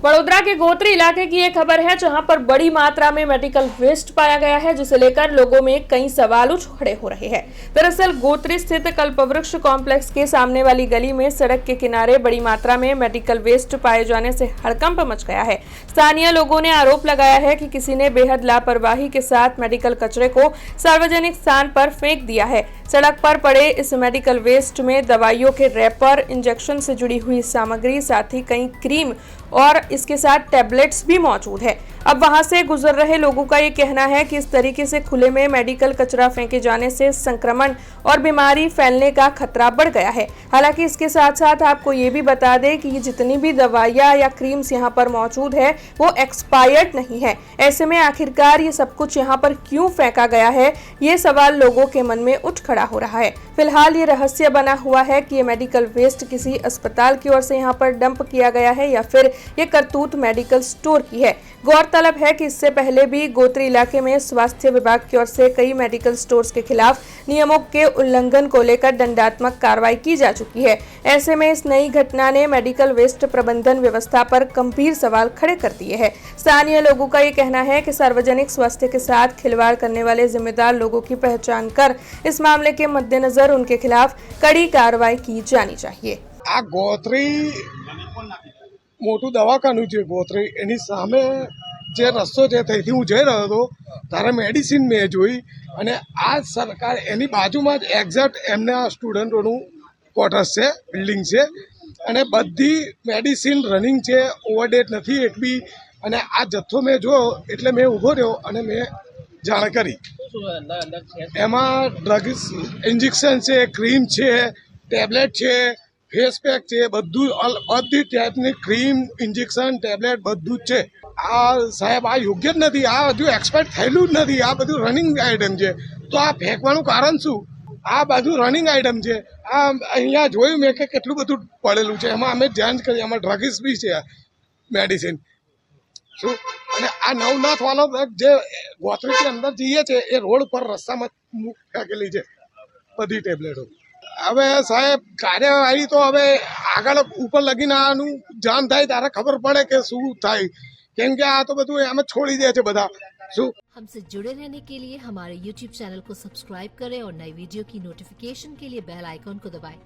वडोदरा के गोत्री इलाके की एक खबर है, जहां पर बड़ी मात्रा में मेडिकल वेस्ट पाया गया है, जिसे लेकर लोगों में कई सवाल खड़े हो रहे हैं। दरअसल गोत्री स्थित कल्पवृक्ष कॉम्प्लेक्स के सामने वाली गली में सड़क के किनारे बड़ी मात्रा में मेडिकल वेस्ट पाए जाने से हड़कंप मच गया है। स्थानीय लोगों ने आरोप लगाया है कि किसी ने बेहद लापरवाही के साथ मेडिकल कचरे को सार्वजनिक स्थान पर फेंक दिया है। सड़क पर पड़े इस मेडिकल वेस्ट में दवाइयों के रैपर, इंजेक्शन से जुड़ी हुई सामग्री, साथ ही कई क्रीम और इसके साथ टैबलेट्स भी मौजूद है। अब वहां से गुजर रहे लोगों का ये कहना है कि इस तरीके से खुले में मेडिकल कचरा फेंके जाने से संक्रमण और बीमारी फैलने का खतरा बढ़ गया है। हालांकि इसके साथ साथ आपको ये भी बता दें कि ये जितनी भी दवाइयां या क्रीम्स यहाँ पर मौजूद है वो एक्सपायर्ड नहीं है। ऐसे में आखिरकार ये सब कुछ यहाँ पर क्यों फेंका गया है, ये सवाल लोगों के मन में उठ खड़ा हो रहा है। फिलहाल ये रहस्य बना हुआ है कि ये मेडिकल वेस्ट किसी अस्पताल की ओर से यहाँ पर डंप किया गया है या फिर ये करतूत मेडिकल स्टोर की है। गौरतलब है कि इससे पहले भी गोत्री इलाके में स्वास्थ्य विभाग की ओर से कई मेडिकल स्टोर्स के खिलाफ नियमों के उल्लंघन को लेकर दंडात्मक कार्रवाई की जा चुकी है। ऐसे में इस नई घटना ने मेडिकल वेस्ट प्रबंधन व्यवस्था पर गंभीर सवाल खड़े कर दिए हैं। स्थानीय लोगों का ये कहना है कि सार्वजनिक स्वास्थ्य के साथ खिलवाड़ करने वाले जिम्मेदार लोगों की पहचान कर इस मामले के मद्देनजर उनके खिलाफ कड़ी कार्रवाई की जानी चाहिए। आ गोत्री मोटू दवाखानु है गोत्री एनी सामे जे रस्तो जे थईथी हूँ जई रह्यो હતો ત્યારે મેડિસિન મેં જોઈ અને આ સરકાર એની બાજુમાં જ એક્ઝેક્ટ એમના સ્ટુડન્ટોનું ક્વાર્ટર્સ છે, બિલ્ડિંગ છે અને બધી મેડિસિન રનિંગ છે, ઓવરડેટ નથી એક બી। અને આ જથ્થો મેં જોયો એટલે મેં ઊભો રહ્યો અને મેં જાણ કરી। એમાં ડ્રગ્સ ઇન્જેક્શન છે, ક્રીમ છે, ટેબ્લેટ છે, फेस पैक है, बधी टाइपनी क्रीम, इंजेक्शन, टेब्लेट बधु ज छे। आ साहेब आ योग्य ज नथी, आ हजू एक्सपायर थयेलुं ज नथी, आ बधुं रनिंग आइटम है। तो आ फेंकवानुं कारण शुं? आ बधुं रनिंग आइटम है। आ अहींया जोयुं मैं के केटलुं बधुं पड़ेलुं छे, एमां अमे जांच करी, एमां ड्रग्स बी छे मेडिसिन शुं। अने आ नवनाथवालो जे गोत्रीनी अंदर जईए छे ए रोड पर रस्तामां फेंकेली छे बधी टेब्लेटो। હવે સાહેબ કાર્યવાહી તો હવે આગળ ઉપર લગીને આનું જાણ થાય ત્યારે ખબર પડે કે શું થાય, કેમ કે આ તો બધું એમ છોડી દે છે બધા। શું हमसे जुड़े रहने के लिए हमारे YouTube चैनल को सब्सक्राइब करें और नई वीडियो की नोटिफिकेशन के लिए बेल आइकॉन को दबाएं।